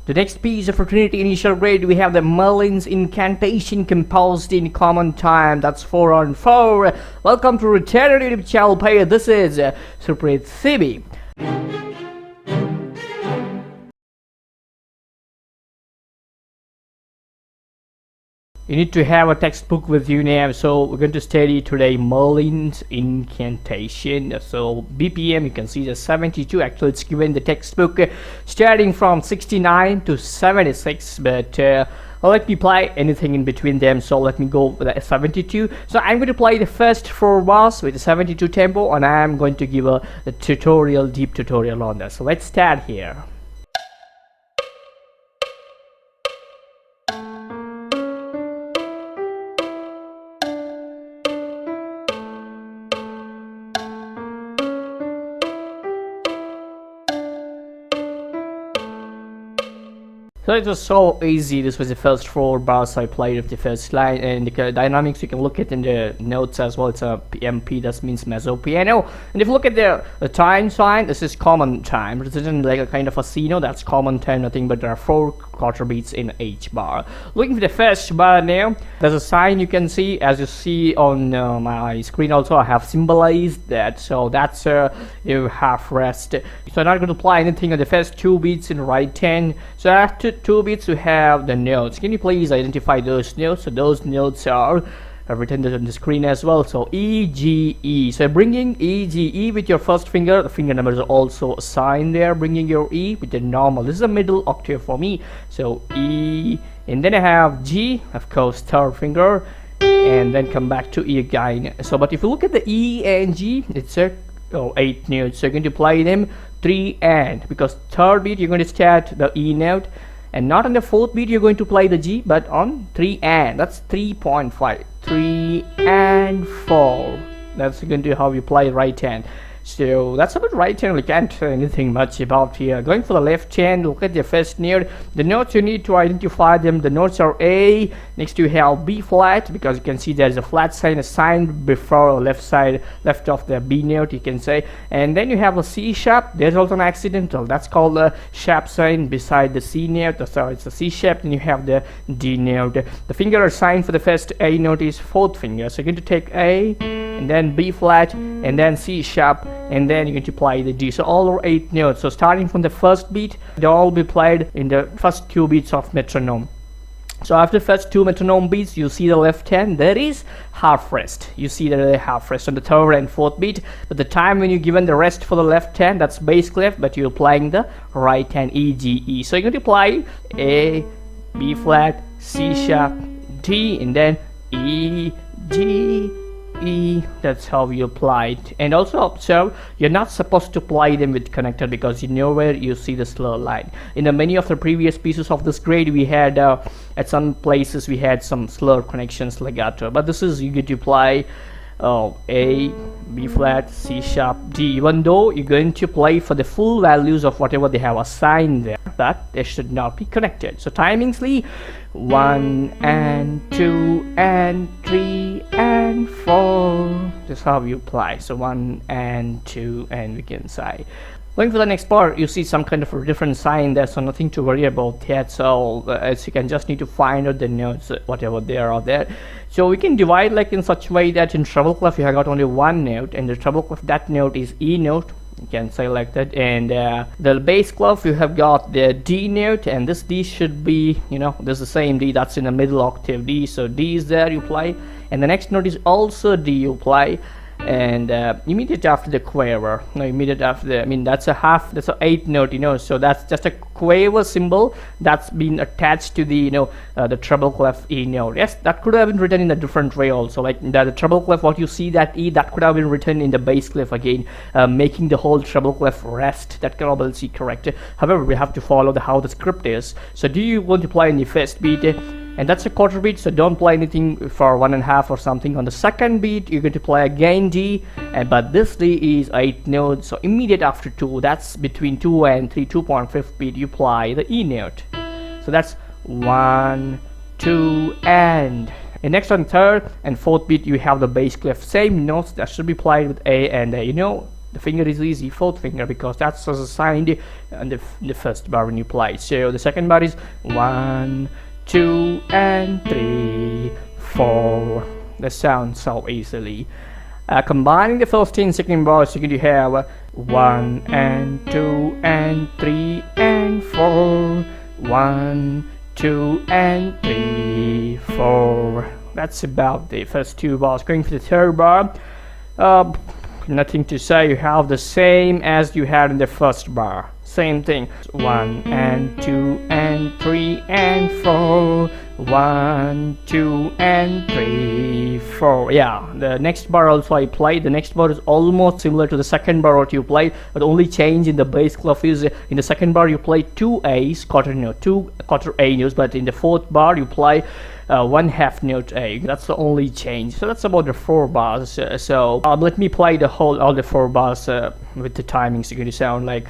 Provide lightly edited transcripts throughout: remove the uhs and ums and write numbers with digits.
The next piece for Trinity initial grade, we have the Merlin's Incantation composed in common time. That's 4 on 4. Welcome to RiTdoh YouTube channel player. This is Supreet CB. You need to have a textbook with you now, so we're going to study today Merlin's Incantation. So BPM, you can see the 72. Actually, it's given the textbook starting from 69 to 76, but let me play anything in between them. So let me go with the 72. So I'm going to play the first 4 bars with the 72 tempo, and I'm going to give a tutorial, deep tutorial on that. So let's start here. So it was so easy. This was the first 4 bars I played of the first line, and the dynamics you can look at in the notes as well. It's a MP, that means mezzo piano. And if you look at the time sign, this is common time. This isn't like a kind of a C note, that's common time, nothing but there are 4 quarter beats in each bar. Looking for the first bar now, there's a sign you can see, as you see on my screen also. I have symbolized that, so that's you half rest. So I'm not going to play anything on the first 2 beats in right hand. So after 2 beats we have the notes. Can you please identify those notes? So those notes are written on the screen as well. So E, G, E. So bringing E, G, E with your first finger. The finger numbers are also assigned there. Bringing your E with the normal. This is a middle octave for me. So E, and then I have G, of course, 3rd finger, and then come back to E again. So, but if you look at the E and G, it's 8 notes. So you're going to play them 3 and, because 3rd beat you're going to start the E note, and not on the 4th beat you're going to play the G, but on 3 and. That's 3.5. 3 and 4. That's going to how you play right hand. So that's about right hand. We can't say anything much about here. Going for the left hand, look at the first note. The notes you need to identify them. The notes are A. Next you have B flat, because you can see there's a flat sign assigned before left side, left of the B note, you can say. And then you have a C sharp. There's also an accidental. That's called a sharp sign beside the C note. So it's a C sharp. Then you have the D note. The finger assigned for the first A note is 4th finger. So you're going to take A, and then B flat, and then C sharp, and then you're going to play the D. So all are 8 notes. So starting from the first beat, they'll all be played in the first 2 beats of metronome. So after the first 2 metronome beats, you see the left hand, there is half rest. You see the half rest on the 3rd and 4th beat. But the time when you're given the rest for the left hand, that's bass clef, but you're playing the right hand, E, G, E. So you're going to play A, B flat, C sharp, D, and then E, G, E. That's how you apply it. And also observe, you're not supposed to play them with connector, because you know where you see the slur line. In many of the previous pieces of this grade, we had at some places we had some slur connections legato, but this is you get to play A, B flat, C sharp, D, even though you're going to play for the full values of whatever they have assigned there, but they should not be connected. So timingsly, 1 and 2 and 3 and 4. That's how you play. So 1 and 2, and we can say. Going for the next part, you see some kind of a different sign there, so nothing to worry about yet. So as you can just need to find out the notes, whatever there are there. So we can divide like in such way that in treble clef you have got only 1 note, and the treble clef, that note is E note. You can say like that. And the bass clef, you have got the D note, and this D should be, you know, this is the same D that's in the middle octave D. So D is there, you play, and the next note is also D, you play. And immediately after the quaver, no, immediate after the, I mean that's a half, that's an 8th note, you know, so that's just a quaver symbol that's been attached to the, you know, the treble clef E note. Yes, that could have been written in a different way also, like the treble clef, what you see that E, that could have been written in the bass clef again, making the whole treble clef rest. That can all be correct. However, we have to follow how the script is. So do you want to play in the first beat, and that's a quarter beat, so don't play anything for 1.5 or something. On the 2nd beat you're going to play again D, but this D is 8 notes, so immediate after 2, that's between 2 and 3, 2.5 beat, you play the E note. So that's 1, 2, and next on 3rd and 4th beat you have the bass clef, same notes that should be played with A and A. You know The finger is easy, fourth finger, because that's assigned on the first bar when you play. So the second bar is 1, 2, and 3, 4. That sounds so easily. Combining the first and second bars, you're going to have 1 and 2 and 3 and 4. 1, 2 and 3, 4. That's about the first two bars. Going for the third bar, nothing to say. You have the same as you had in the first bar. Same thing. 1 and 2 and 3 and 4. 1, 2 and 3, 4. Yeah, the next bar also I played. The next bar is almost similar to the second bar what you played, but only change in the bass clef is in the second bar you play 2 A's quarter note, 2 quarter A notes, but in the fourth bar you play 1 half note A. That's the only change. So that's about the 4 bars. So let me play all the 4 bars with the timings. It's going to sound like.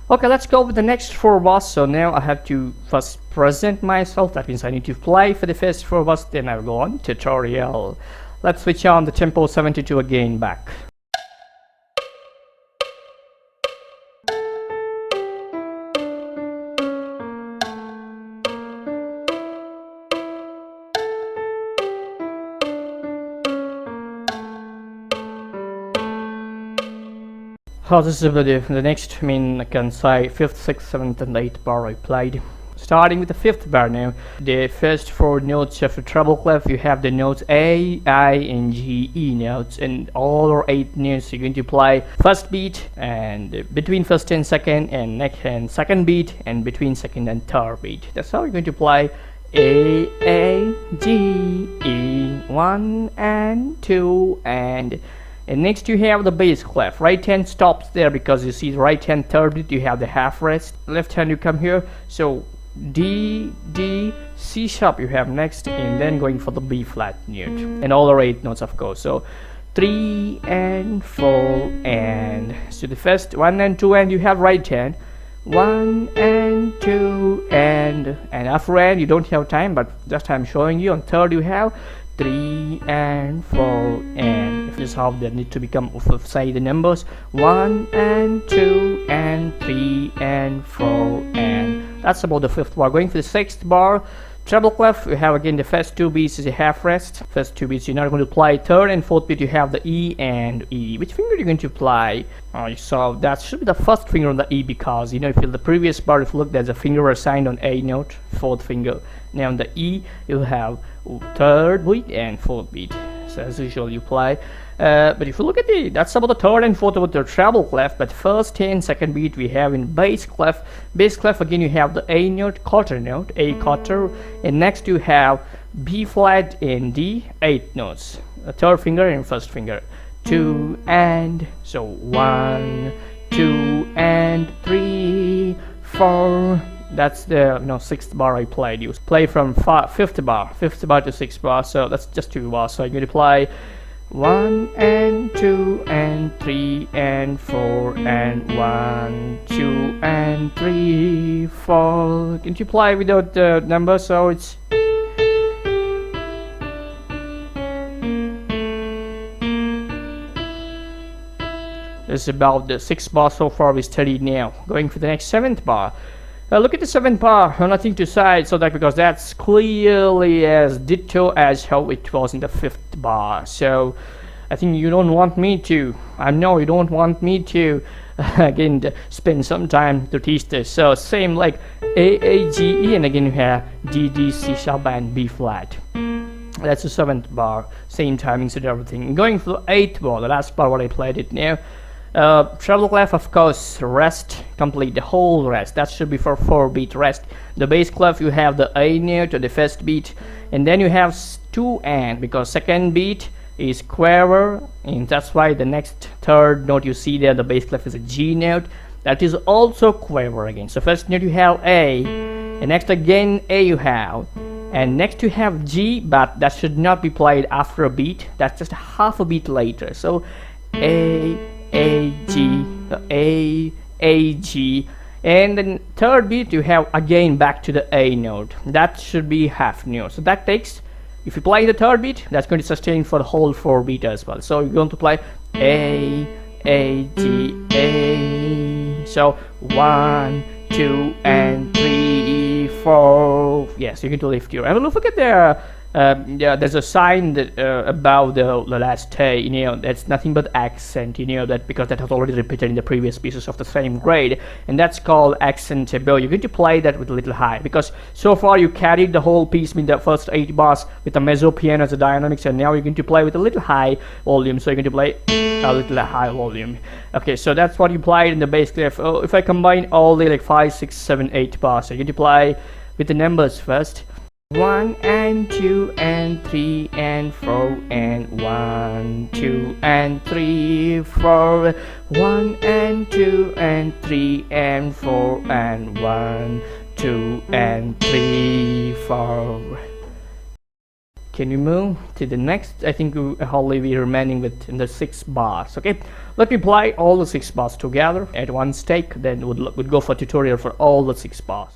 Okay, let's go with the next 4 bars. So now I have to first present myself. That means I need to play for the first 4 bars, then I'll go on tutorial. Let's switch on the tempo 72 again back. Oh, this is the next, I can say 5th, 6th, 7th and 8th bar I played. Starting with the 5th bar now. The first 4 notes of the treble clef, you have the notes A, I, and G, E notes, and all 8 notes you're going to play first beat, and between first and second, and second beat, and between second and third beat. That's how you're going to play A, G, E, 1 and 2, and next you have the bass clef. Right hand stops there because you see the right hand third beat you have the half rest. Left hand you come here. So D, D, C sharp you have next, and then going for the B flat note. And all are 8 notes of course. So 3 and 4 and. So the first 1 and 2 and you have right hand. 1 and 2 and after and you don't have time, but just I'm showing you. On third you have 3 and 4 and. This is how they need to become, say the numbers, 1 and 2 and 3 and 4 and. That's about the 5th bar. Going for the 6th bar, treble clef, you have again the first 2 beats is a half rest. First 2 beats you're not going to play. Third and fourth beat you have the E and E. Which finger are you going to play? So that should be the first finger on the E, because if you the previous bar, if you look, there's a finger assigned on A note, fourth finger. Now on the E you have third beat and fourth beat. So as usual you play. But if you look at that's about the third and fourth about the treble clef. But first and second beat we have in bass clef. Bass clef again you have the A note, quarter note, A quarter, and next you have B flat and D, 8 notes. A third finger and first finger. 2 and, so 1, 2 and 3, 4. That's the 6th bar I played. You play from 5th bar to 6th bar. So that's just 2 bars. So I'm going to play 1 and 2 and 3 and 4 and 1, 2 and 3, 4. Can't you play without the number? So it's. This is about the 6th bar so far we studied now. Going for the next 7th bar. Look at the 7th bar, nothing to say, so that because that's clearly as ditto as how it was in the 5th bar. So I think you don't want me to, I know you don't want me to again spend some time to teach this. So same like A, G, E, and again you have D, D, C sharp and B flat. That's the 7th bar, same timings and everything. Going for the 8th bar, the last bar what I played it now. Treble clef, of course, rest, complete the whole rest. That should be for 4 beat rest. The bass clef, you have the A note or the first beat, and then you have 2 and, because second beat is quaver, and that's why the next third note you see there, the bass clef is a G note. That is also quaver again. So first note you have A, and next again A you have, and next you have G, but that should not be played after a beat. That's just half a beat later. So A, G, A, A, G, and then third beat you have again back to the A note. That should be half note. So that takes, if you play the third beat, that's going to sustain for the whole 4 beat as well. So you're going to play A, G, A. So 1, 2, and 3, 4. Yes, you're going to lift your. And look at the. Yeah, there's a sign that above the last A, you know, that's nothing but accent, you know, that because that has already repeated in the previous pieces of the same grade, and that's called accent bow. You're going to play that with a little high, because so far you carried the whole piece with the first 8 bars with the mezzo piano as a dynamics, and now you're going to play with a little high volume, so you're going to play a little high volume. Okay, so that's what you played in the bass clef. If I combine all the like 5, 6, 7, 8 bars, so you're going to play with the numbers first. 1 and 2 and 3 and 4 and 1, 2 and 3, 4, 1 and 2 and 3 and 4 and 1, 2 and 3, 4. Can we move to the next? I think we only be remaining with in the 6 bars. Okay, let me play all the 6 bars together at one take. Then we'll go for tutorial for all the 6 bars.